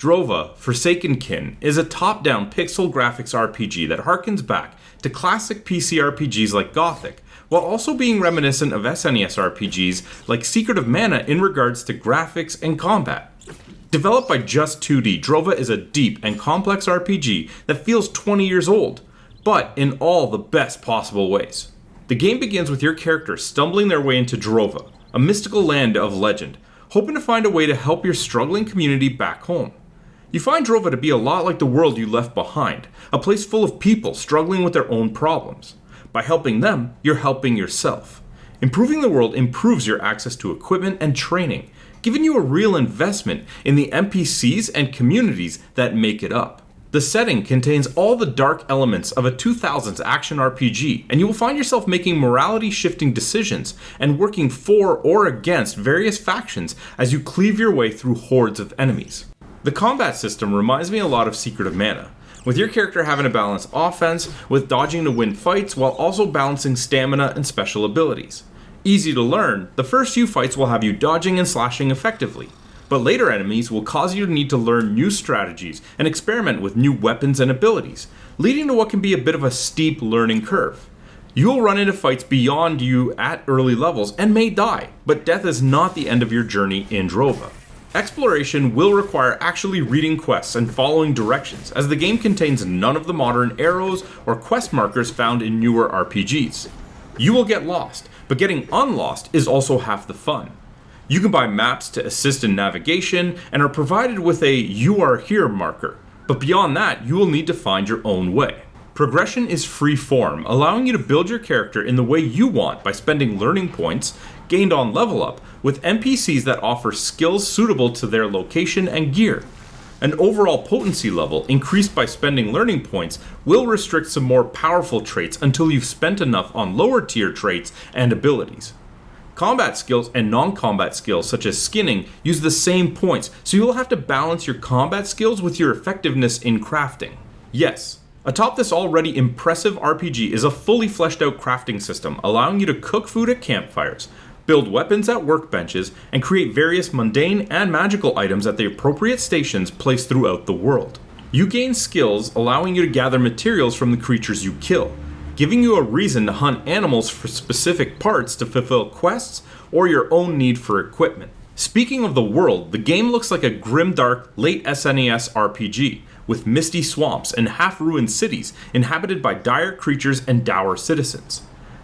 Drova, Forsaken Kin is a top-down pixel graphics RPG that harkens back to classic PC RPGs like Gothic, while also being reminiscent of SNES RPGs like Secret of Mana in regards to graphics and combat. Developed by Just 2D, Drova is a deep and complex RPG that feels 20 years old, but in all the best possible ways. The game begins with your character stumbling their way into Drova, a mystical land of legend, hoping to find a way to help your struggling community back home. You find Drova to be a lot like the world you left behind, a place full of people struggling with their own problems. By helping them, you're helping yourself. Improving the world improves your access to equipment and training, giving you a real investment in the NPCs and communities that make it up. The setting contains all the dark elements of a 2000s action RPG, and you will find yourself making morality-shifting decisions and working for or against various factions as you cleave your way through hordes of enemies. The combat system reminds me a lot of Secret of Mana, with your character having to balance offense with dodging to win fights while also balancing stamina and special abilities. Easy to learn, the first few fights will have you dodging and slashing effectively, but later enemies will cause you to need to learn new strategies and experiment with new weapons and abilities, leading to what can be a bit of a steep learning curve. You will run into fights beyond you at early levels and may die, but death is not the end of your journey in Drova. Exploration will require actually reading quests and following directions, as the game contains none of the modern arrows or quest markers found in newer RPGs. You will get lost, but getting unlost is also half the fun. You can buy maps to assist in navigation and are provided with a "you are here" marker, but beyond that, you will need to find your own way. Progression is free form, allowing you to build your character in the way you want by spending learning points gained on level up with NPCs that offer skills suitable to their location and gear. An overall potency level increased by spending learning points will restrict some more powerful traits until you've spent enough on lower tier traits and abilities. Combat skills and non-combat skills such as skinning use the same points, so you will have to balance your combat skills with your effectiveness in crafting. Yes, atop this already impressive RPG is a fully fleshed out crafting system allowing you to cook food at campfires, build weapons at workbenches, and create various mundane and magical items at the appropriate stations placed throughout the world. You gain skills allowing you to gather materials from the creatures you kill, giving you a reason to hunt animals for specific parts to fulfill quests or your own need for equipment. Speaking of the world, the game looks like a grimdark late SNES RPG, with misty swamps and half-ruined cities inhabited by dire creatures and dour citizens.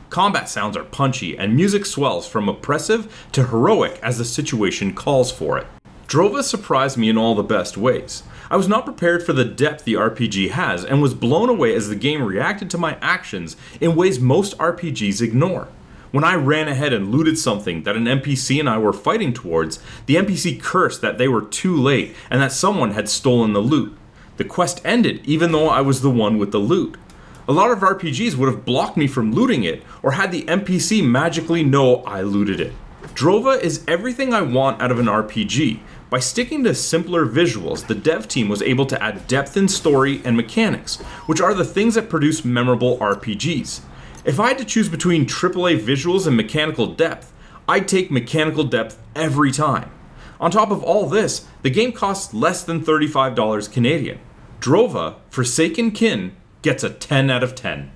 Combat sounds are punchy, and music swells from oppressive to heroic as the situation calls for it. Drova surprised me in all the best ways. I was not prepared for the depth the RPG has, and was blown away as the game reacted to my actions in ways most RPGs ignore. When I ran ahead and looted something that an NPC and I were fighting towards, the NPC cursed that they were too late and that someone had stolen the loot. The quest ended even though I was the one with the loot. A lot of RPGs would have blocked me from looting it, or had the NPC magically know I looted it. Drova is everything I want out of an RPG. By sticking to simpler visuals, the dev team was able to add depth in story and mechanics, which are the things that produce memorable RPGs. If I had to choose between AAA visuals and mechanical depth, I'd take mechanical depth every time. On top of all this, the game costs less than $35 Canadian. Drova, Forsaken Kin, gets a 10 out of 10.